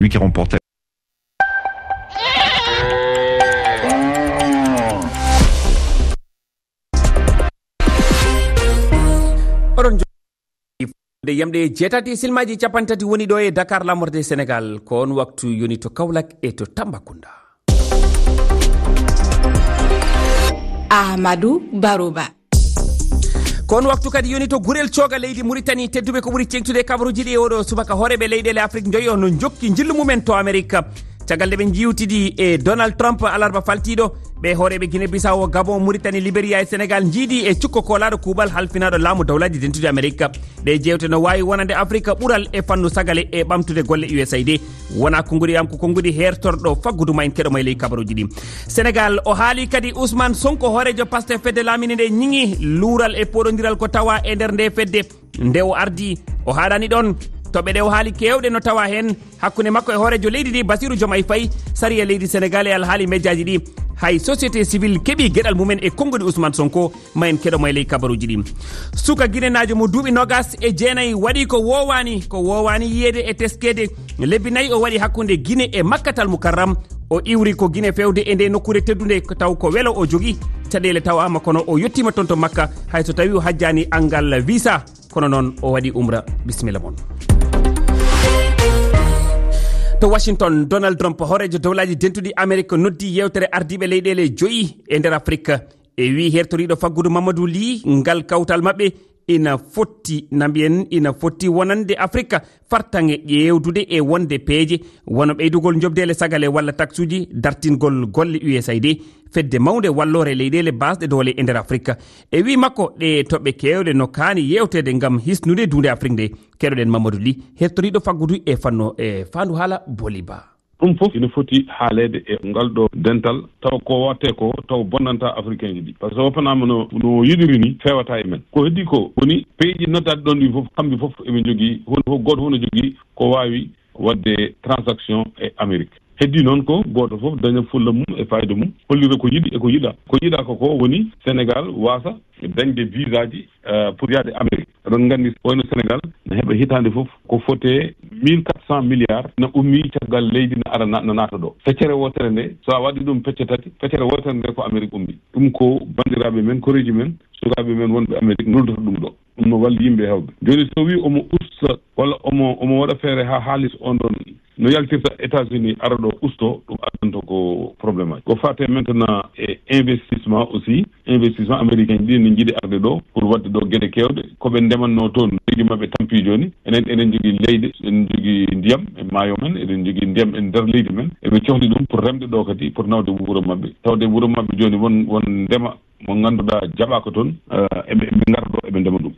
Lui qui remporte. de yamde jetati silmaji capantati woni ɗo e Dakar lamorde Sénégal ko on waktu yoni to Kaolack e to Tambacounda. Ahmadou Barouba. Kon waktu kadi yoni to gurel cioga leydi Mauritanie tedduɓe ko ɓuri tengtude kabaruji ɗi oɗo subaka horeɓe leyɗele Afrique joyi no jokki jillu mumen to Amerique caggal ɓe jiwtidi e Donald Trump alarba faltiɗo ɓe horeɓe Guinée Bissau, Gabon, Mauritanie, Libéria e Sénégal jiidi e cukko kolaɗo kuuɓal halfinaɗo laamu dawlaji dentude Amerique ɗe jewte no wawi wonande Afrique ɓuural e fannu sagale e ɓamtude golle USAID wona konngudi am ko konngudi hertorɗo fagguduma en keɗoma e ley kabaruji ɗi. Sénégal o haali kadi Ousmane Sonko horejo Pastef fedde laamini nde ñiŋi luural e poɗodiral ko tawa e nder nde fedde nde o ardi o haɗani ɗon toɓɓe ɗe o haali kewɗe no tawa hen hakkude makko e hoorejo leydi ndi Bassirou Diomaye Faye sari e leydi Sénégal e alhaali mejjaji ɗi hay société civile keeɓi gueɗal mumen e konngudi Ousmane Sonko ma en keɗomo e ley kabaruji ɗi. Suka guinenajo mo duuɓi nogas e jeenayyi waɗi ko wowani yiyede e teskede lebbi nayyi o waɗi hakkude Guinée e Makkatal Mukarram o iwri ko Guinée fewde e nde nokkure teddude taw ko welo o jogui caɗele tawama kono o yettima toon to Makka hay so tawi o hajjani angal visa kono noon o waɗi umra. Bisimilla moon. To Washington, Donald Trump horejo dawlaji dentuɗi Amérique noddi yewtere ardiɓe leyɗele joyi e nder Afrique e wi hertoriɗo faggudu Mamadou Ly ngal kawtal mabɓe ina fotti wonande Afrique fartange ƴewdude e wonde peeje wono ɓeydugol jobdele sagale walla taxuji dartingol golle USAID fedde mawde wallore leyɗele basɗe dole e nder Afrique e wi makko ɗe toɓɓe kewɗe no kaani yewtede gam hisnude dunde Afrique nde keɗoɗen Mamadou Ly hertoriɗo faggudu e fandu haala Boliba. ɗum fof ina foti haalede e ngal ɗo dental taw ko watte ko taw bonnanta africain ji ɗi par ce que wopanama no yiɗiri ni fewata e men ko heddi ko woni pays ji noddaɗe ɗon ɗi fof kamɓe fof eɓe jogui goto fof no jogui ko wawi wadde transaction e Amérique heddi noon ko goto fof daña fulla mum e fayida mum hollira ko yiɗi e ko yiɗa ko woni Sénégal wasa dañde visa ji pour yaade Amérique aɗon gandi wayno Sénégal ne heeɓa hitande fof ko fote 1400 milliards no ummi caggal leydi no ara no naata ɗo feccere wotere nde so a waɗi ɗum pecce tati feccere wotere nde ko Amérique ummi ɗum ko bandiraɓe men koreji men sukaɓe men wonɓe Amérique noddata ɗum ɗo ɗum no walli yimɓe hewɓe joni so wi omo usta walla omo waɗa feere ha haalis on ɗon no yaltirta États-Unis ara ɗo usto ɗum addanta ko probléme aji ko fate maintenant e investissement américain ɗi ne jiiɗi arde ɗo pour wadde ɗo gueɗe kewɗe koɓe ndemanno toon leydi mabɓe tampi joni eɗen jogui leyɗe eɗen jogui ndiyam e maayo men eɗen jogui ndiyam e nder leydi men eɓe cohli ɗum pour remde ɗo kadi pour nawde wuuro mabɓe tawde wuuro mabɓe joni won ndema mo ganduɗa jaɓaka toon eɓe gara ɗo eɓe ndema ɗum